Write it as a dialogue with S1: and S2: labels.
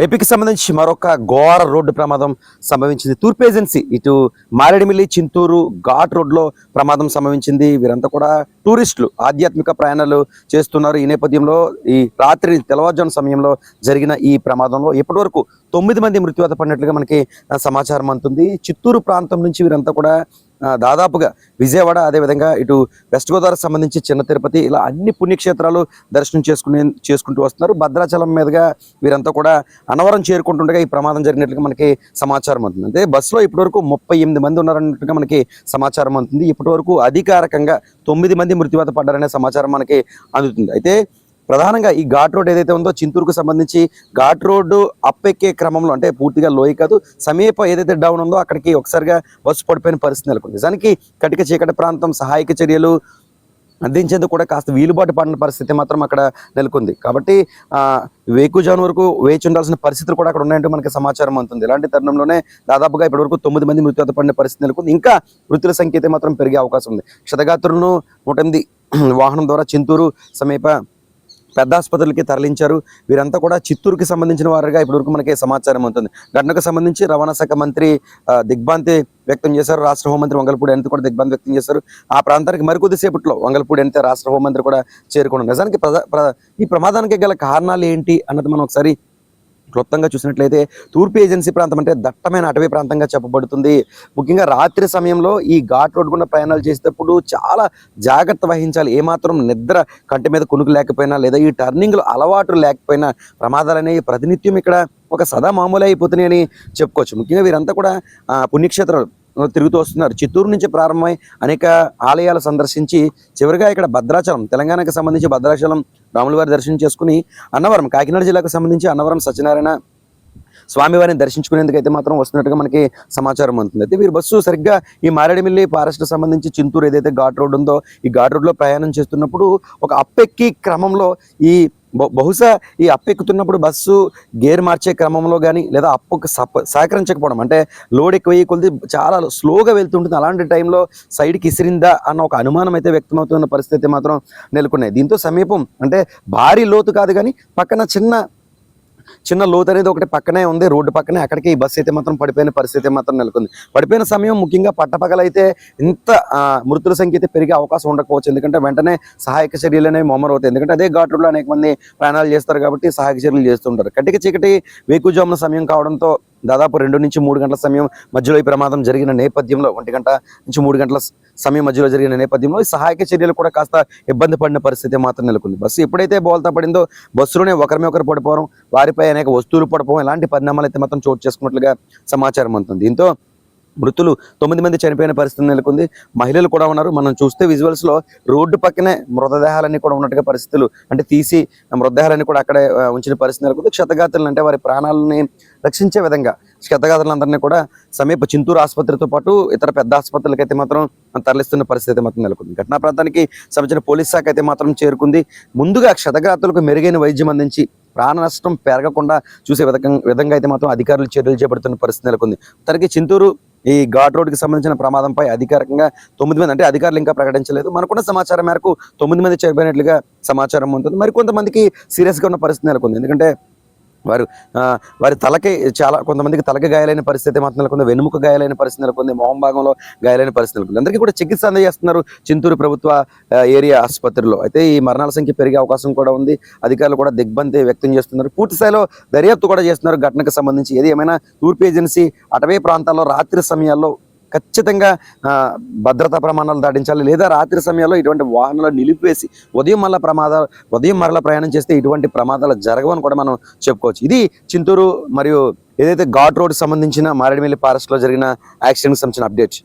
S1: ఏపీకి సంబంధించి మరొక ఘోర రోడ్డు ప్రమాదం సంభవించింది. తూర్పు ఏజెన్సీ ఇటు మారేడుమిల్లి చింతూరు ఘాట్ రోడ్లో ప్రమాదం సంభవించింది. వీరంతా కూడా టూరిస్టులు ఆధ్యాత్మిక ప్రయాణాలు చేస్తున్నారు. ఈ నేపథ్యంలో ఈ రాత్రి తెల్లవారుజాము సమయంలో జరిగిన ఈ ప్రమాదంలో ఇప్పటివరకు 9 మంది మృత్యువాత పడినట్లుగా మనకి సమాచారం అందుతుంది. చిత్తూరు ప్రాంతం నుంచి వీరంతా కూడా దాదాపుగా విజయవాడ, అదేవిధంగా ఇటు వెస్ట్ గోదావరికి సంబంధించి చిన్న తిరుపతి, ఇలా అన్ని పుణ్యక్షేత్రాలు దర్శనం చేసుకుంటూ వస్తున్నారు. భద్రాచలం మీదుగా వీరంతా కూడా అన్నవరం చేరుకుంటుండగా ఈ ప్రమాదం జరిగినట్లుగా మనకి సమాచారం అందుతుంది. అంటే బస్సులో ఇప్పటివరకు 38 మంది ఉన్నారన్నట్టుగా మనకి సమాచారం అందుతుంది. ఇప్పటివరకు అధికారికంగా 9 మంది మృత్యువాత పడ్డారనే సమాచారం మనకి అందుతుంది. అయితే ప్రధానంగా ఈ ఘాట్ రోడ్ ఏదైతే ఉందో చింతూరుకు సంబంధించి ఘాట్ రోడ్డు అప్పెక్కే క్రమంలో, అంటే పూర్తిగా లోయ కాదు, సమీప ఏదైతే డౌన్ ఉందో అక్కడికి ఒకసారిగా బస్సు పడిపోయిన పరిస్థితి నెలకొంది. నిజానికి కటిక చీకటి ప్రాంతం, సహాయక చర్యలు అందించేందుకు కూడా కాస్త వీలుబాటు పడిన పరిస్థితి మాత్రం అక్కడ నెలకొంది. కాబట్టి వేకుజాను వరకు వేచి ఉండాల్సిన పరిస్థితులు కూడా అక్కడ ఉన్నాయంటూ మనకి సమాచారం అందుతుంది. ఇలాంటి తరుణంలోనే దాదాపుగా ఇప్పటివరకు 9 మంది మృత్యువాత పడిన పరిస్థితి నెలకొంది. ఇంకా మృతుల సంఖ్య అయితే మాత్రం పెరిగే అవకాశం ఉంది. క్షతగాత్రులను 108 వాహనం ద్వారా చింతూరు సమీప పెద్ద ఆసుపత్రులకి తరలించారు. వీరంతా కూడా చిత్తూరుకి సంబంధించిన వారుగా ఇప్పటివరకు మనకి సమాచారం ఉంటుంది. ఘటనకు సంబంధించి రవాణా శాఖ మంత్రి దిగ్భ్రాంతి వ్యక్తం చేశారు. రాష్ట్ర హోంమంత్రి వంగలపూడి అనిత కూడా దిగ్భ్రాంతి వ్యక్తం చేశారు. ఆ ప్రాంతానికి మరికొద్దిసేపట్లో వంగలపూడి అనిత రాష్ట్ర హోంమంత్రి కూడా చేరుకున్నారు. నిజానికి ఈ ప్రమాదానికి గల కారణాలు ఏంటి అన్నది మనం ఒకసారి క్లుప్తంగా చూసినట్లయితే తూర్పు ఏజెన్సీ ప్రాంతం అంటే దట్టమైన అటవీ ప్రాంతంగా చెప్పబడుతుంది. ముఖ్యంగా రాత్రి సమయంలో ఈ ఘాట్ రోడ్ గుండా ప్రయాణాలు చేసేటప్పుడు చాలా జాగ్రత్త వహించాలి. ఏమాత్రం నిద్ర కంటి మీద కునుకు లేకపోయినా, లేదా ఈ టర్నింగ్లు అలవాటు లేకపోయినా ప్రమాదాలు అనేవి ప్రతినిత్యం ఇక్కడ ఒక సదా మామూలు అయిపోతున్నాయని చెప్పుకోవచ్చు. ముఖ్యంగా వీరంతా కూడా పుణ్యక్షేత్రాలు తిరుగుతూ వస్తున్నారు. చిత్తూరు నుంచి ప్రారంభమై అనేక ఆలయాలు సందర్శించి చివరిగా ఇక్కడ భద్రాచలం, తెలంగాణకు సంబంధించి భద్రాచలం రాములవారి దర్శనం చేసుకుని అన్నవరం, కాకినాడ జిల్లాకు సంబంధించి అన్నవరం సత్యనారాయణ స్వామివారిని దర్శించుకునేందుకు అయితే మాత్రం వస్తున్నట్టుగా మనకి సమాచారం అందుతుంది. అయితే వీరు బస్సు సరిగ్గా ఈ మారేడుమిల్లి ఫారెస్ట్ సంబంధించి చింతూరు ఏదైతే ఘాట్ రోడ్ ఉందో ఈ ఘాట్ రోడ్లో ప్రయాణం చేస్తున్నప్పుడు ఒక అప్పెక్కి క్రమంలో బహుశా ఈ అప్పెక్కుతున్నప్పుడు బస్సు గేర్ మార్చే క్రమంలో కానీ, లేదా అప్పుకు సహకరించకపోవడం, అంటే లోడ్ ఎక్కువ కొద్ది చాలా స్లోగా వెళ్తుంటుంది. అలాంటి టైంలో సైడ్కి ఇసిరిందా అన్న ఒక అనుమానం అయితే వ్యక్తమవుతున్న పరిస్థితి మాత్రం నెలకొన్నాయి. దీంతో సమీపం అంటే భారీ లోతు కాదు కానీ పక్కన చిన్న లోతు అనేది ఒకటి పక్కనే ఉంది, రోడ్డు పక్కనే. అక్కడికి ఈ బస్సు అయితే మాత్రం పడిపోయిన పరిస్థితి మాత్రం నెలకొంది. పడిపోయిన సమయం ముఖ్యంగా పట్టపగలైతే ఇంత మృతుల సంఖ్య అయితే పెరిగే అవకాశం ఉండకపోవచ్చు. ఎందుకంటే వెంటనే సహాయక చర్యలు అనేవి మొమ్మరవుతాయి. ఎందుకంటే అదే ఘాట్ రోడ్లో అనేక మంది ప్రయాణాలు చేస్తారు కాబట్టి సహాయక చర్యలు చేస్తుంటారు. కటిక చీకటి వేకుజామున సమయం కావడంతో దాదాపు 2 నుంచి 3 గంటల సమయం మధ్యలో ఈ ప్రమాదం జరిగిన నేపథ్యంలో, 1 గంట నుంచి 3 గంటల సమయం మధ్యలో జరిగిన నేపథ్యంలో ఈ సహాయక చర్యలు కూడా కాస్త ఇబ్బంది పడిన పరిస్థితి మాత్రం నెలకొంది. బస్సు ఎప్పుడైతే బోల్తా పడిందో బస్సులోనే ఒకరు పడిపోవడం, వారిపై అనేక వస్తువులు పడిపోవడం, ఇలాంటి పరిణామాలు అయితే మాత్రం చోటు చేసుకున్నట్లుగా సమాచారం అందుతుంది. దీంతో మృతులు 9 మంది చనిపోయిన పరిస్థితి నెలకొంది. మహిళలు కూడా ఉన్నారు. మనం చూస్తే విజువల్స్ లో రోడ్డు పక్కనే మృతదేహాలన్నీ కూడా ఉన్నట్టుగా పరిస్థితులు, అంటే తీసి మృతదేహాలన్నీ కూడా అక్కడే ఉంచిన పరిస్థితి నెలకొంది. క్షతగాత్రులు అంటే వారి ప్రాణాలని రక్షించే విధంగా క్షతగాత్రులందరినీ కూడా సమీప చింతూరు ఆసుపత్రితో పాటు ఇతర పెద్ద ఆసుపత్రులకి అయితే మాత్రం తరలిస్తున్న పరిస్థితి మాత్రం నెలకొంది. ఘటనా ప్రాంతానికి సంబంధించిన పోలీస్ శాఖ అయితే మాత్రం చేరుకుంది. ముందుగా క్షతగాత్రులకు మెరుగైన వైద్యం అందించి ప్రాణ నష్టం పెరగకుండా చూసే విధంగా అయితే మాత్రం అధికారులు చర్యలు చేపడుతున్న పరిస్థితి నెలకొంది. తనకి చింతూరు ఈ ఘాట్ రోడ్డుకి సంబంధించిన ప్రమాదంపై అధికారికంగా 9 మంది, అంటే అధికారులు ఇంకా ప్రకటించలేదు, మనకున్న సమాచారం మేరకు 9 మంది చనిపోయినట్లుగా సమాచారం ఉంటుంది. మరి కొంతమందికి సీరియస్గా ఉన్న పరిస్థితి నెలకొంది. ఎందుకంటే వారి తలకి కొంతమందికి తలకి గాయాలైన పరిస్థితి మాత్రం నెలకొంది, వెనుముక గాయాలైన పరిస్థితి నెలకొంది, మొహం భాగంలో గాయాలైన పరిస్థితి నెలకొంది. అందరికీ కూడా చికిత్స అందజేస్తున్నారు చింతూరు ప్రభుత్వ ఏరియా ఆసుపత్రిలో. అయితే ఈ మరణాల సంఖ్య పెరిగే అవకాశం కూడా ఉంది. అధికారులు కూడా దిగ్భ్రాంతి వ్యక్తం చేస్తున్నారు. పూర్తి స్థాయిలో దర్యాప్తు కూడా చేస్తున్నారు ఘటనకు సంబంధించి. ఏది ఏమైనా తూర్పు ఏజెన్సీ అటవీ ప్రాంతాల్లో రాత్రి సమయాల్లో ఖచ్చితంగా భద్రతా ప్రమాణాలు దాటించాలి, లేదా రాత్రి సమయాల్లో ఇటువంటి వాహనాలు నిలిపివేసి ఉదయం మరలా ప్రయాణం చేస్తే ఇటువంటి ప్రమాదాలు జరగవని కూడా మనం చెప్పుకోవచ్చు. ఇది చింతూరు మరియు ఏదైతే ఘాట్ రోడ్ సంబంధించిన మారేడుమిల్లి ఫారెస్ట్ లో జరిగిన యాక్సిడెంట్కి సంబంధించిన అప్డేట్.